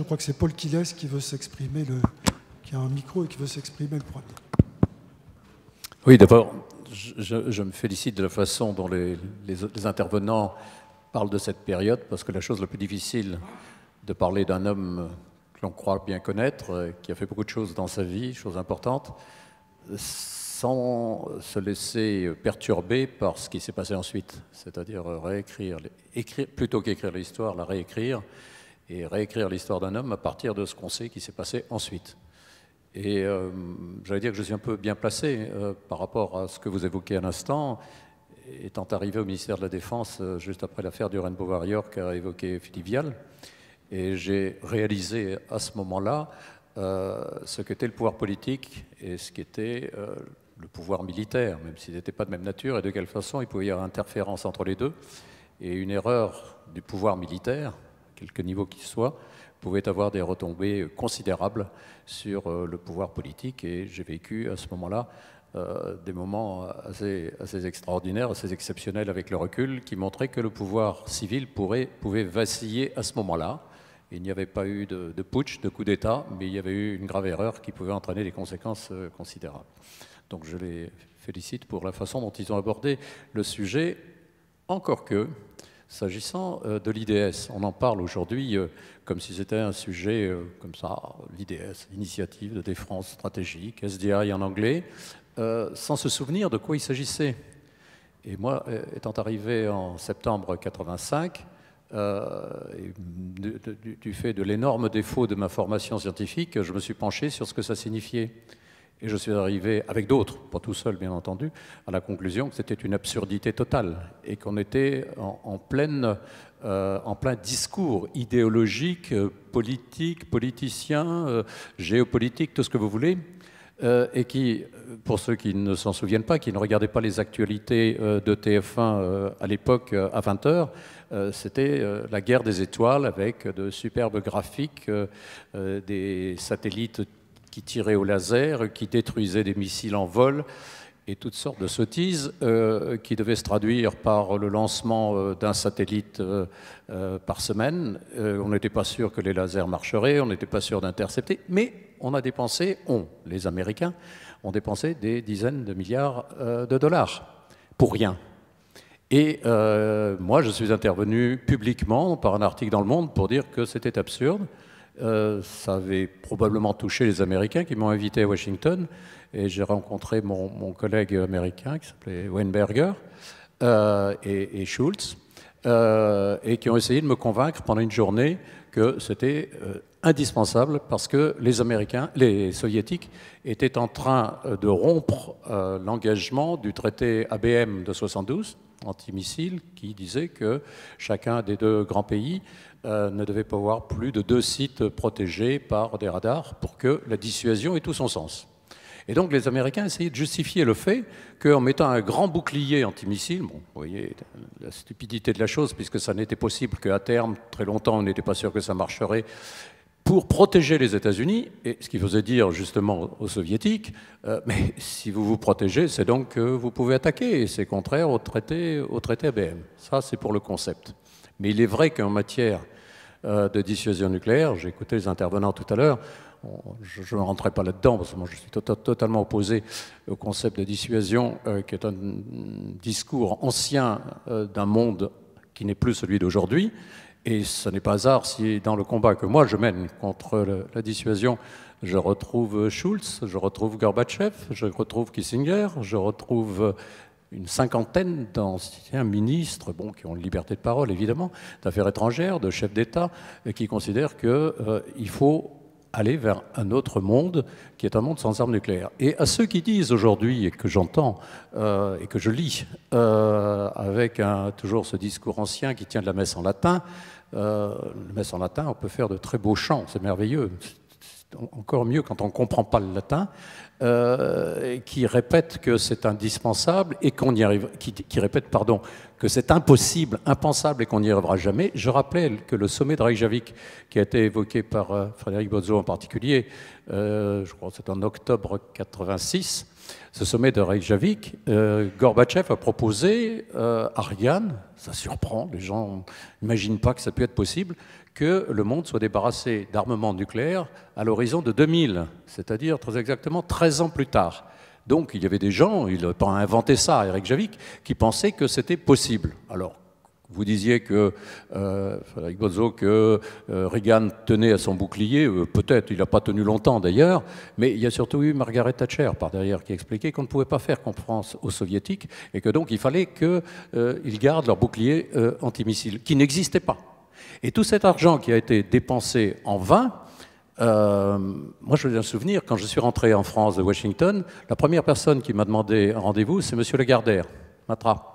je crois que c'est Paul Quilles qui veut s'exprimer, qui a un micro et qui veut s'exprimer le premier. Oui, d'abord, je me félicite de la façon dont les intervenants parlent de cette période, parce que la chose la plus difficile de parler d'un homme que l'on croit bien connaître, qui a fait beaucoup de choses dans sa vie, choses importantes, sans se laisser perturber par ce qui s'est passé ensuite, c'est-à-dire plutôt qu'écrire l'histoire, la réécrire, et réécrire l'histoire d'un homme à partir de ce qu'on sait qui s'est passé ensuite. Et j'allais dire que je suis un peu bien placé par rapport à ce que vous évoquez à l'instant, étant arrivé au ministère de la Défense juste après l'affaire du Rainbow Warrior qu'a évoqué Philippe Vial, et j'ai réalisé à ce moment-là ce qu'était le pouvoir politique et ce qu'était le pouvoir militaire, même s'ils n'étaient pas de même nature, et de quelle façon il pouvait y avoir interférence entre les deux. Et une erreur du pouvoir militaire, quelque niveau qu'il soit, pouvait avoir des retombées considérables sur le pouvoir politique. Et j'ai vécu à ce moment-là des moments assez extraordinaires, assez exceptionnels avec le recul, qui montraient que le pouvoir civil pouvait vaciller à ce moment-là. Il n'y avait pas eu de putsch, de coup d'État, mais il y avait eu une grave erreur qui pouvait entraîner des conséquences considérables. Donc je les félicite pour la façon dont ils ont abordé le sujet, encore que, s'agissant de l'IDS, on en parle aujourd'hui comme si c'était un sujet comme ça, l'IDS, Initiative de défense stratégique, SDI en anglais, sans se souvenir de quoi il s'agissait. Et moi, étant arrivé en septembre 85, du fait de l'énorme défaut de ma formation scientifique, je me suis penché sur ce que ça signifiait. Et je suis arrivé, avec d'autres, pas tout seul bien entendu, à la conclusion que c'était une absurdité totale et qu'on était en plein discours idéologique, politique, politicien, géopolitique, tout ce que vous voulez, et qui, pour ceux qui ne s'en souviennent pas, qui ne regardaient pas les actualités de TF1 à l'époque à 20h, c'était la guerre des étoiles avec de superbes graphiques, des satellites qui tiraient au laser, qui détruisaient des missiles en vol, et toutes sortes de sottises qui devaient se traduire par le lancement d'un satellite par semaine. On n'était pas sûr que les lasers marcheraient, on n'était pas sûr d'intercepter, mais on a dépensé, les Américains, ont dépensé des dizaines de milliards de dollars pour rien. Et moi, je suis intervenu publiquement par un article dans Le Monde pour dire que c'était absurde. Ça avait probablement touché les Américains qui m'ont invité à Washington, et j'ai rencontré mon collègue américain qui s'appelait Weinberger et Schultz, et qui ont essayé de me convaincre pendant une journée que c'était indispensable parce que les Soviétiques étaient en train de rompre l'engagement du traité ABM de 72, antimissile, qui disait que chacun des deux grands pays ne devait pas avoir plus de 2 sites protégés par des radars pour que la dissuasion ait tout son sens. Et donc les Américains essayaient de justifier le fait qu'en mettant un grand bouclier antimissile, bon, vous voyez la stupidité de la chose, puisque ça n'était possible qu'à terme, très longtemps, on n'était pas sûr que ça marcherait, pour protéger les États-Unis, et ce qui faisait dire justement aux Soviétiques, mais si vous vous protégez, c'est donc que vous pouvez attaquer, et c'est contraire au traité ABM. Ça, c'est pour le concept. Mais il est vrai qu'en matière de dissuasion nucléaire, j'ai écouté les intervenants tout à l'heure, je ne rentrerai pas là-dedans, parce que moi je suis totalement opposé au concept de dissuasion, qui est un discours ancien d'un monde qui n'est plus celui d'aujourd'hui. Et ce n'est pas hasard si dans le combat que moi je mène contre la dissuasion, je retrouve Schultz, je retrouve Gorbatchev, je retrouve Kissinger, je retrouve une cinquantaine d'anciens ministres, qui ont une liberté de parole évidemment, d'affaires étrangères, de chefs d'État, qui considèrent qu'il faut aller vers un autre monde qui est un monde sans armes nucléaires. Et à ceux qui disent aujourd'hui, et que j'entends et que je lis, avec toujours ce discours ancien qui tient de la messe en latin, la messe en latin, on peut faire de très beaux chants, c'est merveilleux, encore mieux quand on ne comprend pas le latin, qui répètent que c'est indispensable et qu'on y arrive, qui répètent, pardon, que c'est impossible, impensable et qu'on n'y arrivera jamais. Je rappelle que le sommet de Reykjavik, qui a été évoqué par Frédéric Bozzo en particulier, je crois que c'est en octobre 86, ce sommet de Reykjavik, Gorbatchev a proposé à Reagan, ça surprend, les gens n'imaginent pas que ça peut être possible, que le monde soit débarrassé d'armement nucléaire à l'horizon de 2000, c'est-à-dire très exactement 13 ans plus tard. Donc il y avait des gens, il n'a pas inventé ça, Eric Javik, qui pensaient que c'était possible. Alors, vous disiez que, Frédéric Bozzo, que Reagan tenait à son bouclier, peut-être, il n'a pas tenu longtemps d'ailleurs, mais il y a surtout eu Margaret Thatcher par derrière qui expliquait qu'on ne pouvait pas faire confiance aux soviétiques et que donc il fallait qu'ils gardent leur bouclier antimissile, qui n'existait pas. Et tout cet argent qui a été dépensé en vain, moi je me souviens, quand je suis rentré en France de Washington, la première personne qui m'a demandé un rendez-vous, c'est M. Lagardère, Matra.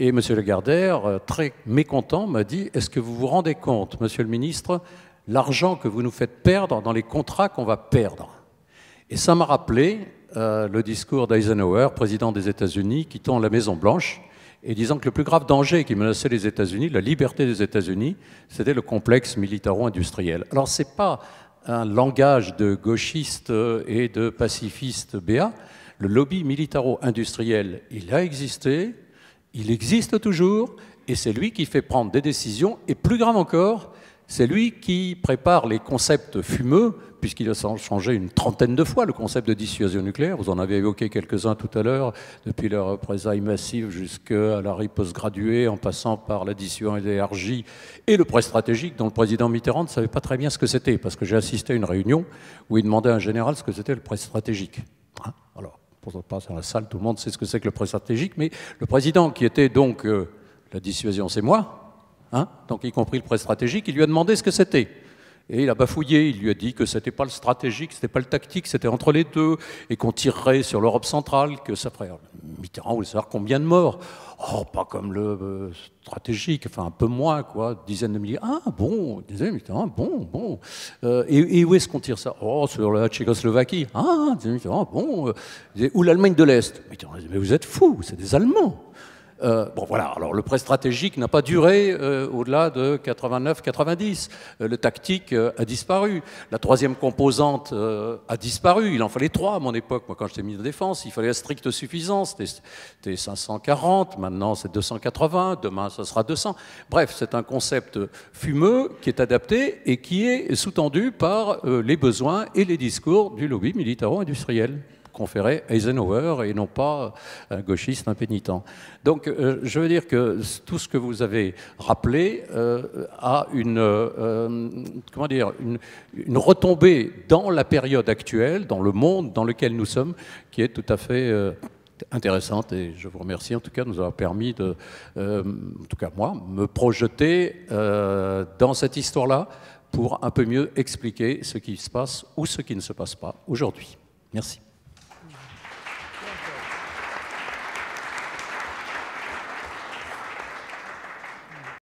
Et M. Lagardère, très mécontent, m'a dit « Est-ce que vous vous rendez compte, Monsieur le ministre, l'argent que vous nous faites perdre dans les contrats qu'on va perdre ?» Et ça m'a rappelé le discours d'Eisenhower, président des États-Unis, quittant la Maison-Blanche, et disant que le plus grave danger qui menaçait les États-Unis, la liberté des États-Unis, c'était le complexe militaro-industriel. Alors ce n'est pas un langage de gauchiste et de pacifiste béat. Le lobby militaro-industriel, il a existé, il existe toujours, et c'est lui qui fait prendre des décisions, et plus grave encore, c'est lui qui prépare les concepts fumeux, puisqu'il a changé une trentaine de fois le concept de dissuasion nucléaire. Vous en avez évoqué quelques-uns tout à l'heure, depuis la représailles massive jusqu'à la riposte graduée, en passant par la dissuasion élargie et le prêt stratégique, dont le président Mitterrand ne savait pas très bien ce que c'était, parce que j'ai assisté à une réunion où il demandait à un général ce que c'était le prêt stratégique. Alors, pour pas dans la salle, tout le monde sait ce que c'est que le prêt stratégique, mais le président qui était donc la dissuasion, c'est moi, donc y compris le prêt stratégique, il lui a demandé ce que c'était. Et il a bafouillé, il lui a dit que c'était pas le stratégique, c'était pas le tactique, c'était entre les deux, et qu'on tirerait sur l'Europe centrale, que ça ferait. Mitterrand voulait savoir combien de morts. Oh, pas comme le stratégique, enfin un peu moins, quoi, dizaines de milliers. Ah bon, disait Mitterrand, bon. Et où est-ce qu'on tire ça? Oh, sur la Tchécoslovaquie. Ah, disait Mitterrand, bon. Ou l'Allemagne de l'Est. Mitterrand disait, mais vous êtes fous, c'est des Allemands. Bon voilà, alors le prêt stratégique n'a pas duré au-delà de 89-90. Le tactique a disparu. La troisième composante a disparu. Il en fallait 3 à mon époque. Moi, quand j'étais ministre de la Défense, il fallait la stricte suffisance. C'était 540, maintenant c'est 280, demain ça sera 200. Bref, c'est un concept fumeux qui est adapté et qui est sous-tendu par les besoins et les discours du lobby militaro-industriel conféré Eisenhower et non pas un gauchiste impénitent. Donc je veux dire que tout ce que vous avez rappelé a une retombée dans la période actuelle, dans le monde dans lequel nous sommes, qui est tout à fait intéressante, et je vous remercie en tout cas de nous avoir permis de, en tout cas moi, me projeter dans cette histoire-là pour un peu mieux expliquer ce qui se passe ou ce qui ne se passe pas aujourd'hui. Merci.